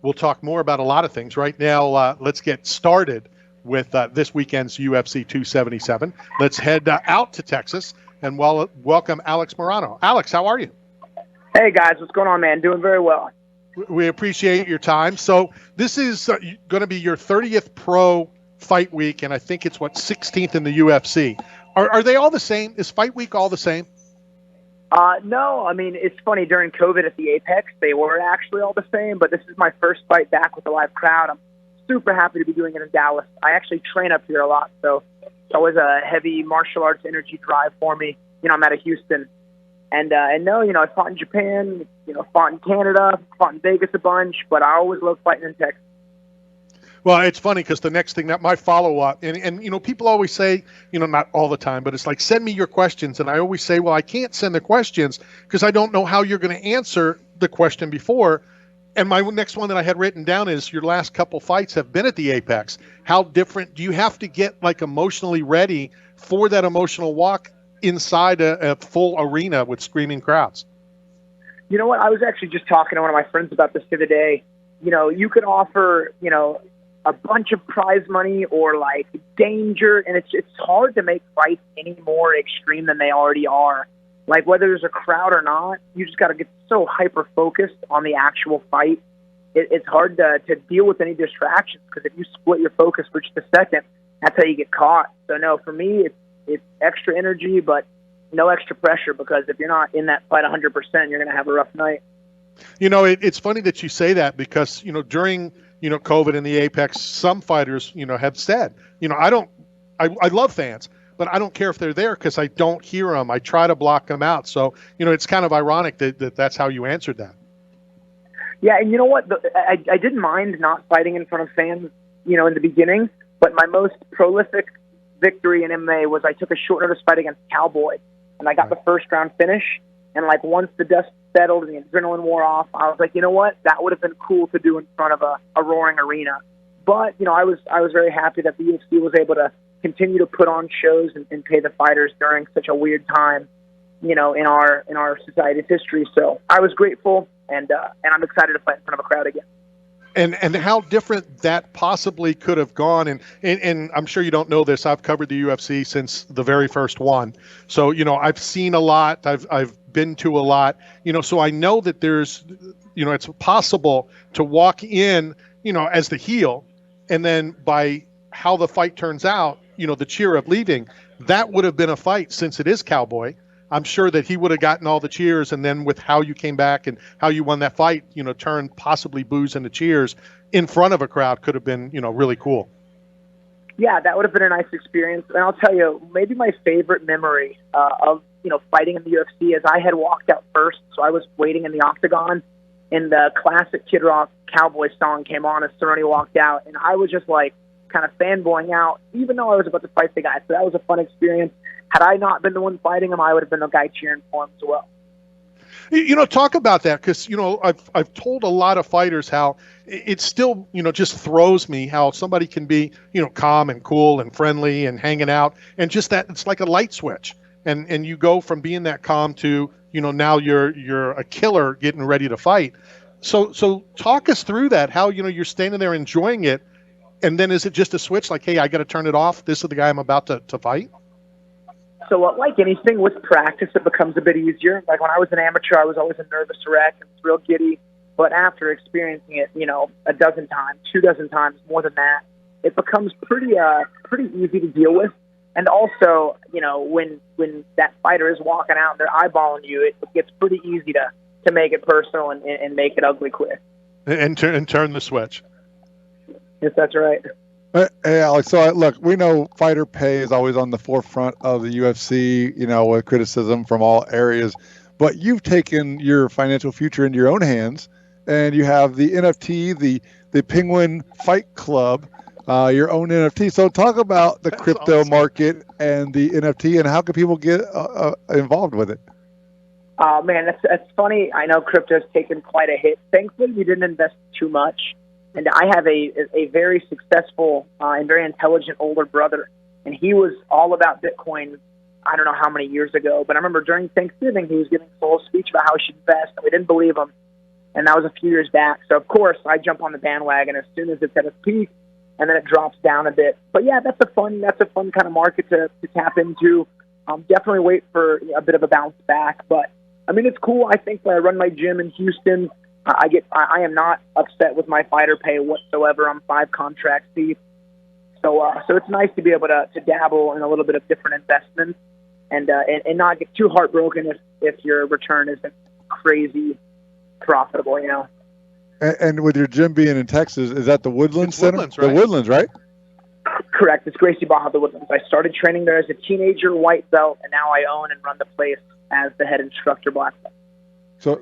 We'll talk more about a lot of things. Right now, let's get started with this weekend's UFC 277. Let's head out to Texas and welcome Alex Morono. Alex, how are you? Hey, guys. What's going on, man? Doing very well. We appreciate your time. So this is going to be your 30th pro fight week, and I think it's, 16th in the UFC. Are they all the same? Is fight week all the same? No, I mean, it's funny. During COVID at the Apex, they were actually all the same, but this is my first fight back with a live crowd. I'm super happy to be doing it in Dallas. I actually train up here a lot, so it's always a heavy martial arts energy drive for me. I'm out of Houston. And no, I fought in Japan, fought in Canada, fought in Vegas a bunch, but I always love fighting in Texas. Well, it's funny because the next thing that my follow-up, and people always say, not all the time, but it's like, send me your questions. And I always say, well, I can't send the questions because I don't know how you're going to answer the question before. And my next one that I had written down is your last couple fights have been at the Apex. How different do you have to get emotionally ready for that emotional walk inside a full arena with screaming crowds? You know what? I was actually just talking to one of my friends about this the other day. You could offer, a bunch of prize money or danger, and it's hard to make fights any more extreme than they already are. Whether there's a crowd or not, you just got to get so hyper focused on the actual fight. It's hard to deal with any distractions, because if you split your focus for just a second, that's how you get caught. So no, for me, it's extra energy, but no extra pressure, because if you're not in that fight 100%, you're going to have a rough night. It's funny that you say that, because during COVID and the Apex, some fighters, have said, I love fans, but I don't care if they're there because I don't hear them. I try to block them out. So, it's kind of ironic that's how you answered that. Yeah, and you know what? I didn't mind not fighting in front of fans, in the beginning, but my most prolific victory in MMA was I took a short notice fight against Cowboy, and I got the first round finish. And once the dust settled and the adrenaline wore off, I was like, you know what? That would have been cool to do in front of a roaring arena. But I was very happy that the UFC was able to continue to put on shows and pay the fighters during such a weird time, in our society's history. So I was grateful, and I'm excited to fight in front of a crowd again. And how different that possibly could have gone. And I'm sure you don't know this. I've covered the UFC since the very first one. So, I've seen a lot. I've been to a lot, so I know that there's, it's possible to walk in, as the heel, and then by how the fight turns out, the cheer of leaving, that would have been a fight. Since it is Cowboy, I'm sure that he would have gotten all the cheers, and then with how you came back and how you won that fight, turned possibly boos into cheers in front of a crowd could have been, really cool. Yeah, that would have been a nice experience. And I'll tell you, maybe my favorite memory of fighting in the UFC is I had walked out first, so I was waiting in the octagon, and the classic Kid Rock Cowboy song came on as Cerrone walked out, and I was just kind of fanboying out, even though I was about to fight the guy. So that was a fun experience. Had I not been the one fighting him, I would have been the guy cheering for him as well. Talk about that, because, I've told a lot of fighters how it still, just throws me how somebody can be, calm and cool and friendly and hanging out, and just that it's like a light switch. And you go from being that calm to, now you're a killer getting ready to fight. So talk us through that, how, you're standing there enjoying it. And then is it just a switch hey, I got to turn it off? This is the guy I'm about to fight. So like anything with practice, it becomes a bit easier. When I was an amateur, I was always a nervous wreck and was real giddy. But after experiencing it, a dozen times, 24 times, more than that, it becomes pretty easy to deal with. And also, when that fighter is walking out and they're eyeballing you, it gets pretty easy to make it personal and make it ugly quick. And turn the switch. Yes, that's right. Hey, Alex, so look, we know fighter pay is always on the forefront of the UFC, with criticism from all areas. But you've taken your financial future into your own hands, and you have the NFT, the Penguin Fight Club, your own NFT. So talk about the crypto market and the NFT, and how can people get involved with it? Man, that's funny. I know crypto's taken quite a hit. Thankfully, we didn't invest too much. And I have a very successful and very intelligent older brother, and he was all about Bitcoin I don't know how many years ago. But I remember during Thanksgiving he was giving a full speech about how we should invest, and we didn't believe him. and that was a few years back. So of course I jump on the bandwagon as soon as it's at its peak, and then it drops down a bit. But yeah, that's a fun kind of market to tap into. Definitely wait for a bit of a bounce back, but I mean, it's cool. I think when I run my gym in Houston, I am not upset with my fighter pay whatsoever. I'm 5 contracts deep. So it's nice to be able to dabble in a little bit of different investments and not get too heartbroken if your return isn't crazy profitable, you know. And with your gym being in Texas, is that the Woodlands Center? Woodlands, right? The Woodlands, right? Correct. It's Gracie Baja, the Woodlands. I started training there as a teenager, white belt, and now I own and run the place as the head instructor, black belt.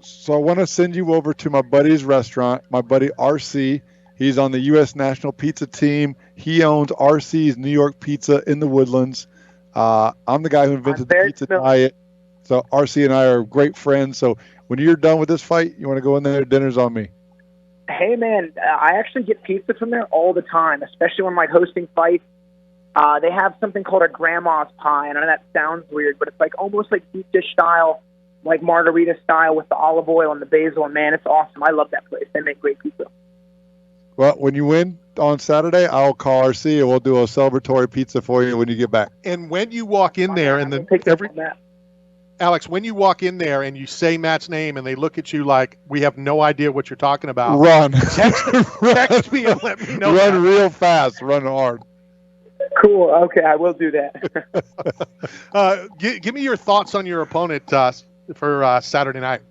So I want to send you over to my buddy's restaurant, my buddy RC. He's on the U.S. National Pizza Team. He owns RC's New York Pizza in the Woodlands. I'm the guy who invented the pizza diet. So RC and I are great friends. So when you're done with this fight, you want to go in there, dinner's on me. Hey, man, I actually get pizza from there all the time, especially when I'm like hosting fights. They have something called a grandma's pie. And I know that sounds weird, but it's like almost like deep dish style, like margarita style with the olive oil and the basil. And man, it's awesome. I love that place. They make great pizza. Well, when you win on Saturday, I'll call RC and we'll do a celebratory pizza for you when you get back. And when you walk in there, and then Alex, when you walk in there and you say Matt's name and they look at you like we have no idea what you're talking about, run. Text me and let me know. Run real fast. Run hard. Cool. Okay, I will do that. Give me your thoughts on your opponent for Saturday night.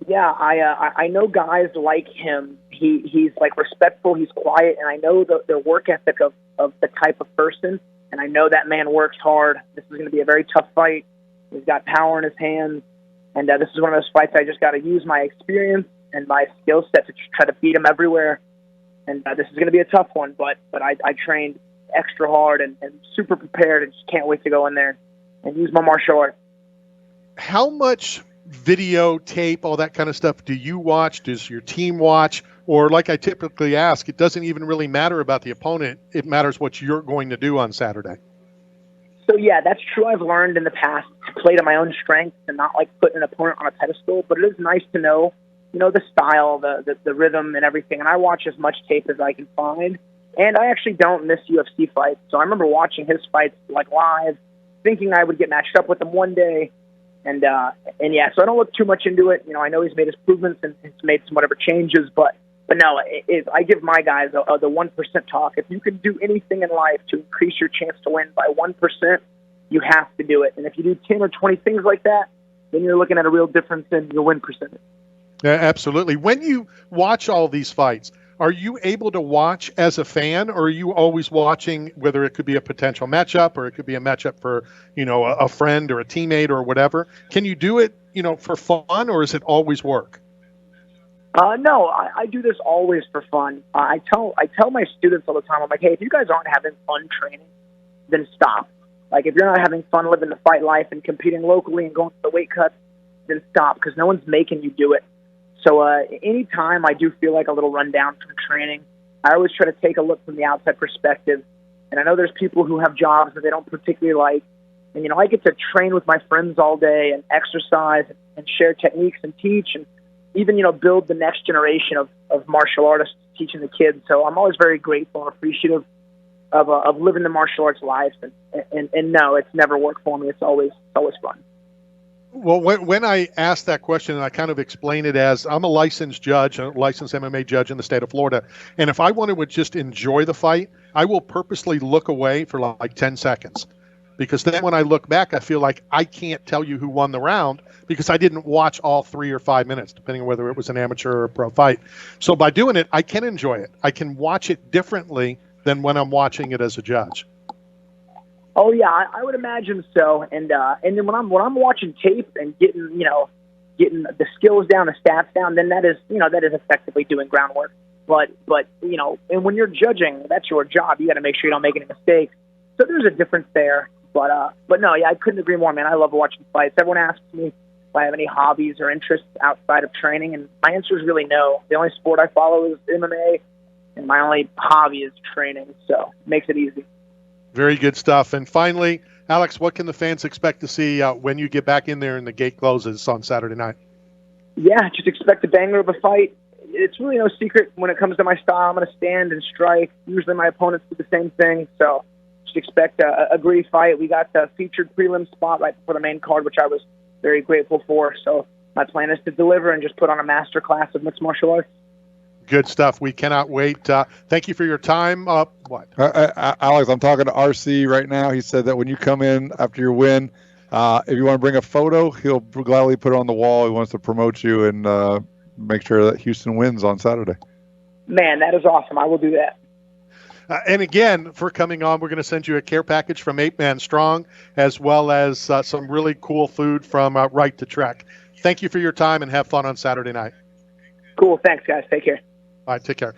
Yeah, I know guys like him. He's like respectful. He's quiet, and I know the work ethic of the type of person. And I know that man works hard. This is going to be a very tough fight. He's got power in his hands, and this is one of those fights I just got to use my experience and my skill set to try to beat him everywhere. And this is going to be a tough one, but I trained extra hard and super prepared, and just can't wait to go in there and use my martial arts. How much videotape, all that kind of stuff, do you watch? Does your team watch? Or like I typically ask, it doesn't even really matter about the opponent. It matters what you're going to do on Saturday. So, yeah, that's true. I've learned in the past to play to my own strengths and not like put an opponent on a pedestal. But it is nice to know, the style, the rhythm and everything. And I watch as much tape as I can find. And I actually don't miss UFC fights. So I remember watching his fights like live, thinking I would get matched up with him one day. And yeah, so I don't look too much into it. I know he's made improvements and he's made some whatever changes, but no, I give my guys the 1% talk. If you can do anything in life to increase your chance to win by 1%, you have to do it. And if you do 10 or 20 things like that, then you're looking at a real difference in your win percentage. Yeah, absolutely. When you watch all these fights, are you able to watch as a fan, or are you always watching, whether it could be a potential matchup or it could be a matchup for, a friend or a teammate or whatever? Can you do it, for fun, or is it always work? No, I do this always for fun. I tell my students all the time, I'm like, hey, if you guys aren't having fun training, then stop. Like, if you're not having fun living the fight life and competing locally and going to the weight cuts, then stop, because no one's making you do it. So anytime I do feel like a little rundown from training, I always try to take a look from the outside perspective. And I know there's people who have jobs that they don't particularly like. And, I get to train with my friends all day and exercise and share techniques and teach and even, build the next generation of martial artists, teaching the kids. So I'm always very grateful and appreciative of living the martial arts life. And no, it's never work for me. It's always fun. Well, when I asked that question, I kind of explain it as I'm a licensed judge, a licensed MMA judge in the state of Florida. And if I wanted to just enjoy the fight, I will purposely look away for like 10 seconds. Because then when I look back, I feel like I can't tell you who won the round because I didn't watch all 3 or 5 minutes, depending on whether it was an amateur or a pro fight. So by doing it, I can enjoy it. I can watch it differently than when I'm watching it as a judge. Oh yeah, I would imagine so. And then when I'm watching tape and getting the skills down, the stats down, then that is effectively doing groundwork. But and when you're judging, that's your job. You got to make sure you don't make any mistakes. So there's a difference there. But no, yeah, I couldn't agree more, man. I love watching fights. Everyone asks me if I have any hobbies or interests outside of training, and my answer is really no. The only sport I follow is MMA, and my only hobby is training. So it makes it easy. Very good stuff. And finally, Alex, what can the fans expect to see when you get back in there and the gate closes on Saturday night? Yeah, just expect a banger of a fight. It's really no secret when it comes to my style. I'm going to stand and strike. Usually my opponents do the same thing, so just expect a gritty fight. We got the featured prelim spot right before the main card, which I was very grateful for. So my plan is to deliver and just put on a master class of mixed martial arts. Good stuff. We cannot wait. Thank you for your time. What? Alex, I'm talking to RC right now. He said that when you come in after your win, if you want to bring a photo, he'll gladly put it on the wall. He wants to promote you and make sure that Houston wins on Saturday. Man, that is awesome. I will do that. And again, for coming on, we're going to send you a care package from 8 Man Strong, as well as some really cool food from Right to Trek. Thank you for your time, and have fun on Saturday night. Cool. Thanks, guys. Take care. All right, take care.